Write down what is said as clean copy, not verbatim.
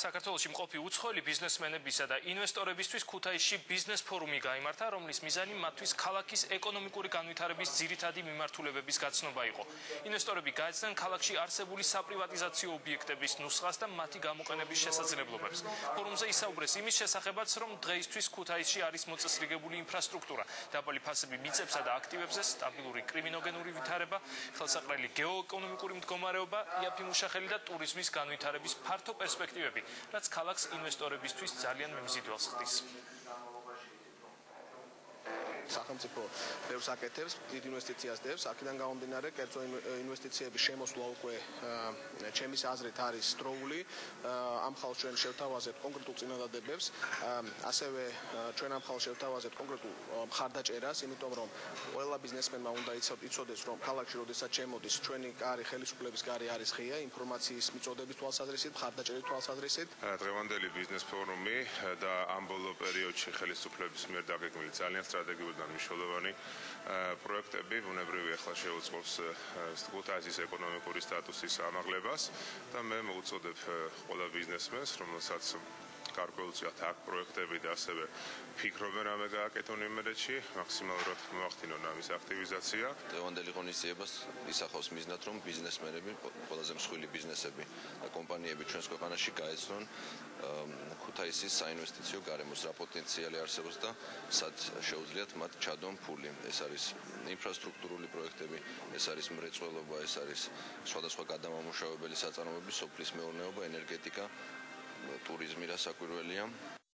საქართველოში მყოფი უცხოელი ბიზნესმენებისა და ინვესტორებისთვის ქუთაისში ბიზნეს ფორუმი გაიმართა, რომლის მიზანი მათთვის ქალაქის ეკონომიკური განვითარების ძირითადი მიმართულებების გაცნობა იყო. ინვესტორები გაეცნენ ქალაქში არსებული საპრივატიზაციო ობიექტების ნუსხას და მათი გამოყენების შესაძლებლობებს. ფორუმზე ისაუბრეს იმის შესახებაც, რომ დღეისთვის ქუთაისში არის მოწესრიგებული ინფრასტრუქტურა, დაბალი ფასები მიწებსა და აქტივებზე, სტაბილური კრიმინოგენური ვითარება, ხელსაყრელი გეოეკონომიკური მდგომარეობა, იაფი-მუშახელი და ტურიზმის განვითარების ფართო პერსპექტივები, რაც ქალაქს ინვესტორებისთვის ძალიან მემზიდველს ხდის. სახელმწიფო ბევრს აკეთებს, დიდ ინვესტიციას დევს, აქედან გამომდინარე, კერძო ინვესტიციების შემოსვლა უკვე ჩემის აზრით არის დროული. ამ ხალხს ჩვენ შევთავაზებთ კონკრეტულ წინადადებებს, ასევე ჩვენ ამ ხალხს შევთავაზებთ კონკრეტულ მხარდაჭერას, იმიტომ რომ ყველა ბიზნესმენმა უნდა იცოდეს, რომ ქალაქში როდესაც შემოდის, ჩვენი კარი, ხელისუფლების კარი არის ღია, ინფორმაციის მიწოდების თვალსაზრისით, მხარდაჭერის თვალსაზრისით. დღევანდელი ბიზნეს ფორუმი და ამ ბოლო პერიოდში ხელისუფლების მიერ დაგეგმილი ძალიან სტრატეგიული მნიშვნელოვანი პროექტები ბუნებრივი ახლა შეუწყობს ქუთაისის ეკონომიკური სტატუსის ამაღლებას და მე მოვუწოდებ ყველა ბიზნესმენს, რომელსაც გარკვეულწილად აქვს პროექტები და ასევე ფიქრობენ რამე გააკეთონ იმერეთში, მაქსიმალურად მოახდინონ ამის აქტივიზაცია. დღევანდელი ღონისძიებას ისახავს მიზნად, რომ ბიზნესმენები, ყველაზე მსხვილი ბიზნესები და კომპანიები ჩვენს ქვეყანაში გაეცნონ ქუთაისის საინვესტიციო გარემოს, რა პოტენციალი არსებობს და სად შეუძლიათ მათ ჩადონ ფული. ეს არის ინფრასტრუქტურული პროექტები, ეს არის მრეწველობა, ეს არის სხვადასხვა გადამამუშავებელი საწარმოები, სოფლის მეურნეობა, ენერგეტიკა, ტურიზმი რა საკვირველია.